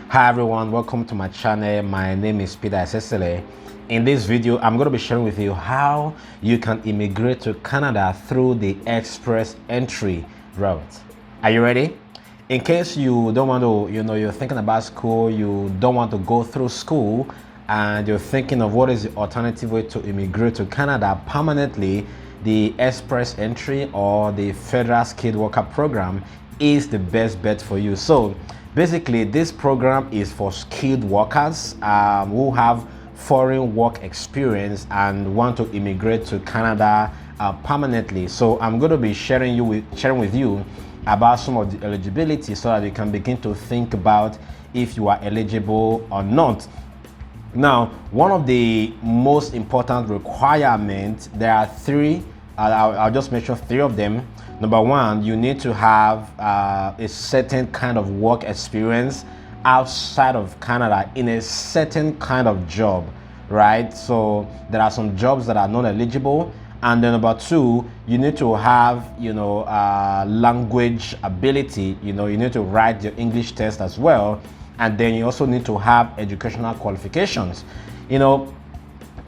Hi everyone, welcome to my channel. My name is Peter Esesele. In this video, I'm going to be sharing with you how you can immigrate to Canada through the Express Entry route. Are you ready? In case you don't want to, you're thinking about school, you don't want to go through school, and you're thinking of what is the alternative way to immigrate to Canada permanently, the Express Entry or the Federal Skilled Worker Program is the best bet for you. So basically, this program is for skilled workers who have foreign work experience and want to immigrate to Canada permanently. So I'm going to be sharing with you about some of the eligibility so that you can begin to think about if you are eligible or not. Now, one of the most important requirements, there are three. I'll just mention three of them. Number one, you need to have a certain kind of work experience outside of Canada in a certain kind of job, right? So there are some jobs that are not eligible. And then number two, you need to have, language ability. You need to write your English test as well. And then you also need to have educational qualifications.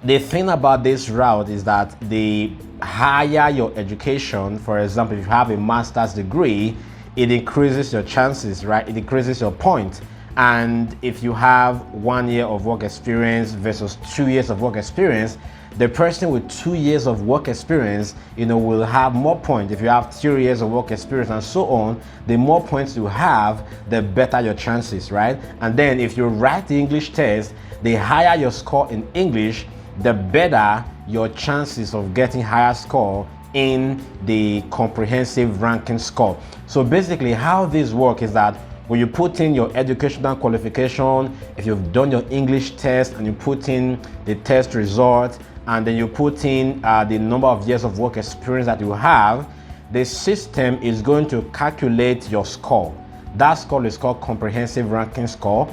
The thing about this route is that the higher your education, for example, if you have a master's degree, it increases your chances, right? It increases your point. And if you have 1 year of work experience versus 2 years of work experience, the person with 2 years of work experience, will have more points. If you have 3 years of work experience and so on, the more points you have, the better your chances, right? And then if you write the English test, the higher your score in English, the better your chances of getting higher score in the comprehensive ranking score. So basically how this works is that when you put in your educational qualification, if you've done your English test and you put in the test result, and then you put in the number of years of work experience that you have, the system is going to calculate your score. That score is called comprehensive ranking score.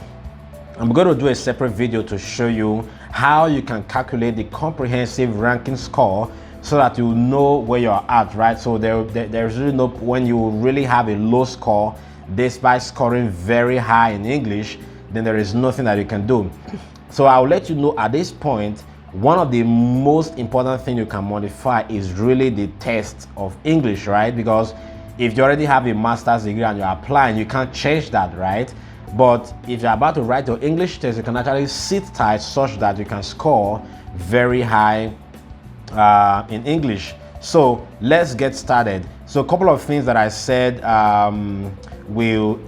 I'm going to do a separate video to show you how you can calculate the comprehensive ranking score so that you know where you're at, right? So there's really no, when you really have a low score, despite scoring very high in English, then there is nothing that you can do. So I'll let you know at this point, one of the most important thing you can modify is really the test of English, right? Because if you already have a master's degree and you're applying, you can't change that, right? But if you're about to write your English test, you can actually sit tight such that you can score very high in English. So let's get started. So a couple of things that I said will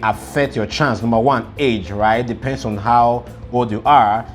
affect your chance. Number one, age, right? Depends on how old you are.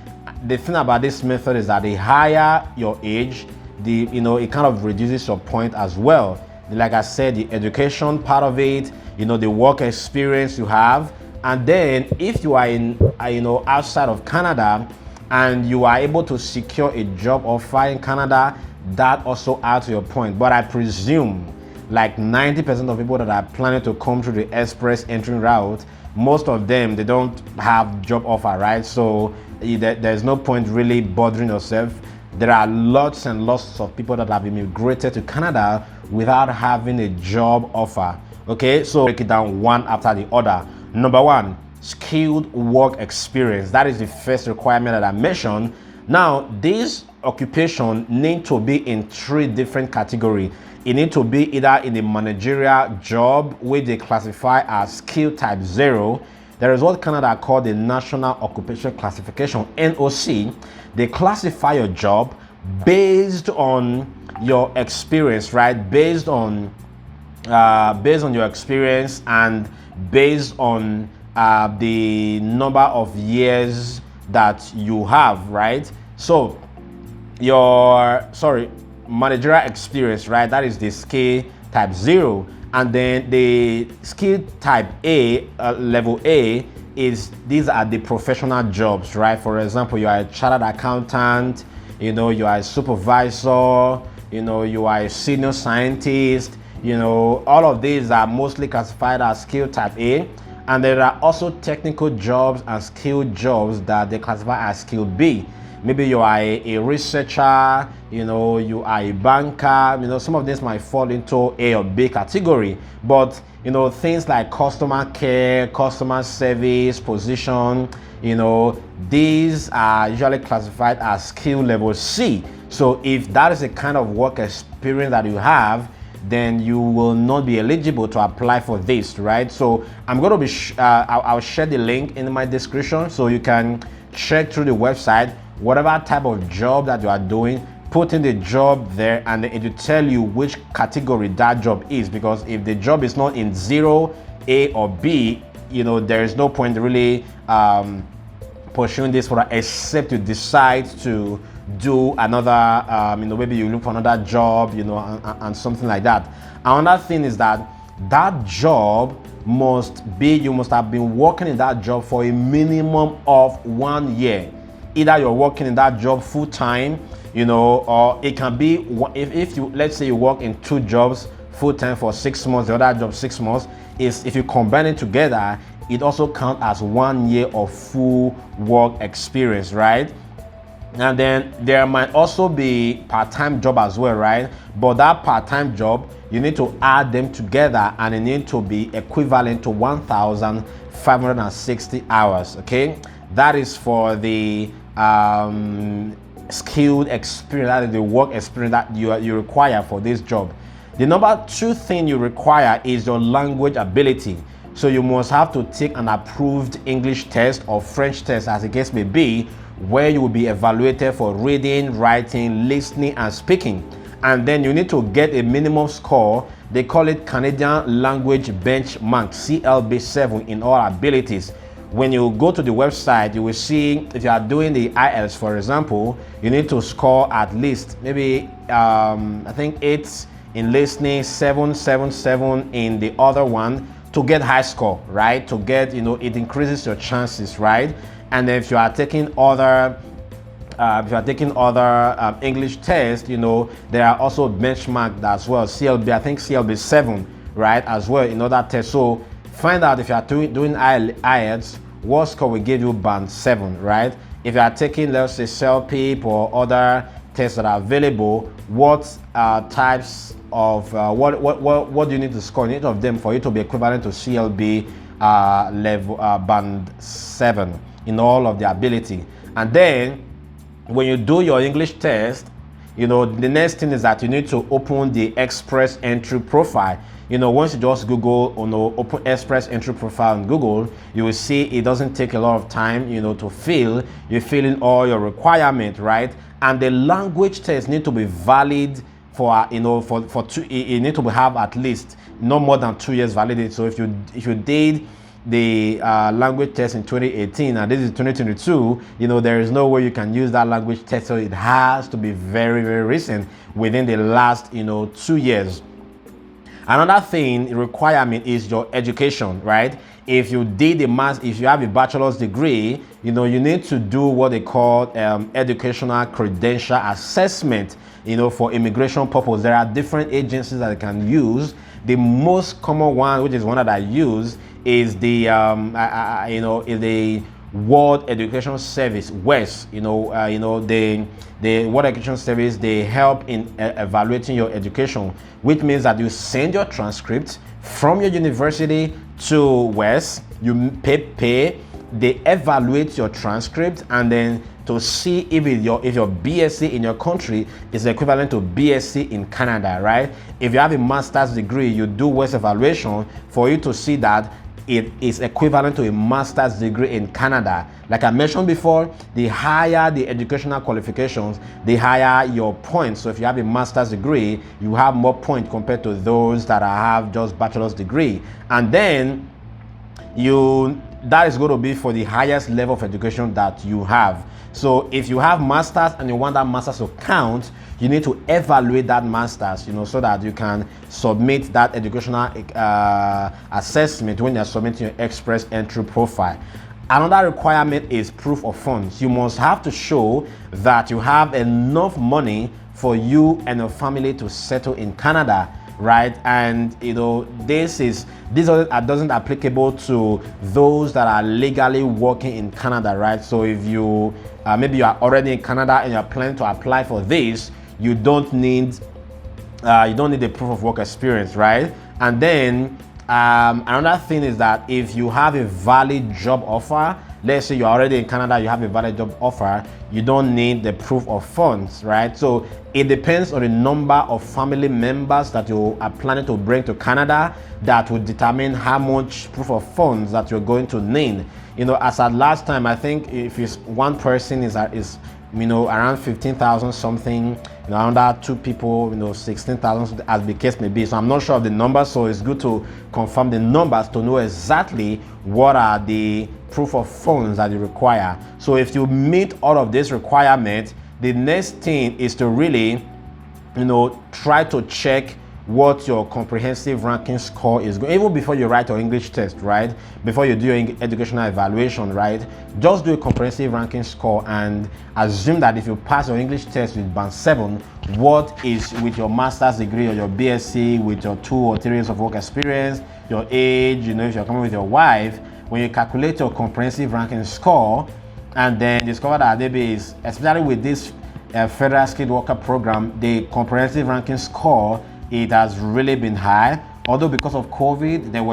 The thing about this method is that the higher your age, it kind of reduces your point as well. Like I said, the education part of it, the work experience you have, and then if you are in, outside of Canada and you are able to secure a job offer in Canada, that also adds to your point. But I presume like 90% of people that are planning to come through the Express Entry route, most of them, they don't have job offer, right? So there's no point really bothering yourself. There are lots and lots of people that have immigrated to Canada without having a job offer. Okay, so break it down one after the other. Number one, skilled work experience. That is the first requirement that I mentioned. Now, this occupation need to be in three different categories. It need to be either in the managerial job, which they classify as skill type 0. There is what Canada call the National Occupation Classification, NOC. They classify your job based on your experience, right? Based on your experience and based on the number of years that you have, right? So managerial experience, right? That is the skill type 0. And then the skill type A, level A, these are the professional jobs, right? For example, you are a chartered accountant, you are a supervisor, you are a senior scientist, all of these are mostly classified as skill type A. And there are also technical jobs and skilled jobs that they classify as skill B. Maybe you are a researcher, you are a banker, some of this might fall into A or B category. But, things like customer care, customer service, position, these are usually classified as skill level C. So if that is the kind of work experience that you have, then you will not be eligible to apply for this, right? So I'm going to be, I'll share the link in my description so you can check through the website, whatever type of job that you are doing, put in the job there, and it will tell you which category that job is. Because if the job is not in 0, A or B, there is no point really pursuing this for, except you decide to do another, maybe you look for another job, and something like that. Another thing is that job you must have been working in that job for a minimum of 1 year. Either you're working in that job full time, or it can be, if you, let's say you work in 2 jobs full time for 6 months, the other job 6 months, if you combine it together, it also counts as 1 year of full work experience, right? And then there might also be part-time job as well, right? But that part-time job, you need to add them together, and it need to be equivalent to 1,560 hours. Okay, that is for the skilled experience, that is the work experience that you require for this job. The number 2 thing you require is your language ability. So you must have to take an approved English test or French test, as the case may be, where you will be evaluated for reading, writing, listening, and speaking. And then you need to get a minimum score. They call it Canadian Language Benchmark, CLB 7, in all abilities. When you go to the website, you will see, if you are doing the IELTS, for example, you need to score at least maybe I think 8 in listening, 7 in the other one, to get high score, right? To get, it increases your chances, right? And then if you are taking other English tests, there are also benchmarked as well. CLB, I think CLB 7, right, as well in other tests. So find out if you are doing IELTS, what score will give you band 7, right? If you are taking, let's say, CELPIP or other tests that are available, what types of what do you need to score in each of them for you to be equivalent to CLB level band 7 in all of the ability. And then when you do your English test, the next thing is that you need to open the Express Entry profile. Once you just Google open Express Entry profile on Google, you will see it doesn't take a lot of time, to fill. You fill in all your requirements, right? And the language test need to be valid for for 2. You need to have at least no more than 2 years validity. So if you did the language test in 2018 and this is 2022, there is no way you can use that language test. So it has to be very, very recent, within the last 2 years. Another thing requirement is your education, right? If you did if you have a bachelor's degree, you need to do what they call educational credential assessment, for immigration purpose. There are different agencies that you can use. The most common one, which is one that I use, is the is the World Education Service, WES. The World Education Service, they help in evaluating your education, which means that you send your transcript from your university to WES. You pay, they evaluate your transcript, and then to see if your BSc in your country is equivalent to BSc in Canada, right? If you have a master's degree, you do WES evaluation for you to see that it is equivalent to a master's degree in Canada. Like I mentioned before, the higher the educational qualifications, the higher your points. So if you have a master's degree, you have more points compared to those that have just bachelor's degree. And then that is going to be for the highest level of education that you have. So if you have masters and you want that masters to count, you need to evaluate that masters, so that you can submit that educational assessment when you're submitting your Express Entry profile. Another requirement is proof of funds. You must have to show that you have enough money for you and your family to settle in Canada. right? And this doesn't applicable to those that are legally working in Canada, right? So if you maybe you are already in Canada and you're planning to apply for this, you don't need the proof of work experience, right? And then another thing is that if you have a valid job offer, let's say you're already in Canada, you have a valid job offer, you don't need the proof of funds, right? So it depends on the number of family members that you are planning to bring to Canada that will determine how much proof of funds that you're going to need. As at last time, I think if it's one person is around 15,000 something, under two people, 16,000, as the case may be. So I'm not sure of the numbers, so it's good to confirm the numbers to know exactly what are the proof of funds that you require. So if you meet all of these requirements, the next thing is to really, try to check what your comprehensive ranking score is, even before you write your English test, right? Before you do your educational evaluation, right? Just do a comprehensive ranking score and assume that if you pass your English test with band 7, what is with your master's degree or your BSc, with your 2 or 3 years of work experience, your age, if you're coming with your wife, when you calculate your comprehensive ranking score and then discover that maybe is, especially with this federal skilled worker program, the comprehensive ranking score, it has really been high. Although because of COVID, there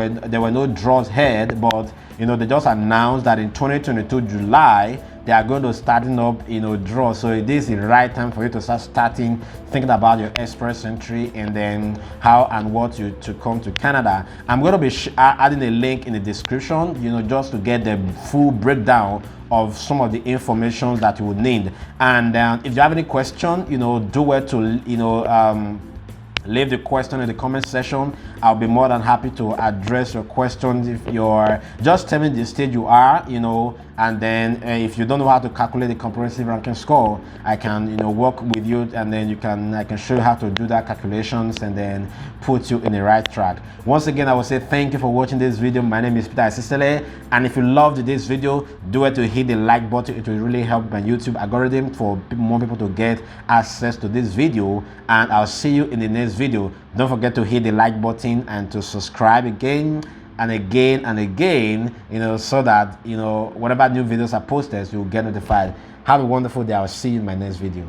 were no draws held, but they just announced that in 2022 July they are going to starting up draws. So it is the right time for you to start thinking about your Express Entry and then how and what you to come to Canada. I'm going to be adding a link in the description, just to get the full breakdown of some of the information that you would need. And if you have any question, do well to leave the question in the comment section. I'll be more than happy to address your questions. If you're just tell me the stage you are, and then if you don't know how to calculate the comprehensive ranking score, I can work with you, and then I can show you how to do that calculations and then put you in the right track. Once again, I will say thank you for watching this video. My name is Peter Asisele, and if you loved this video, do it to hit the like button. It will really help my YouTube algorithm for more people to get access to this video, and I'll see you in the next video. Don't forget to hit the like button and to subscribe again and again and again, so that whenever new videos are posted, you'll get notified. Have a wonderful day. I'll see you in my next video.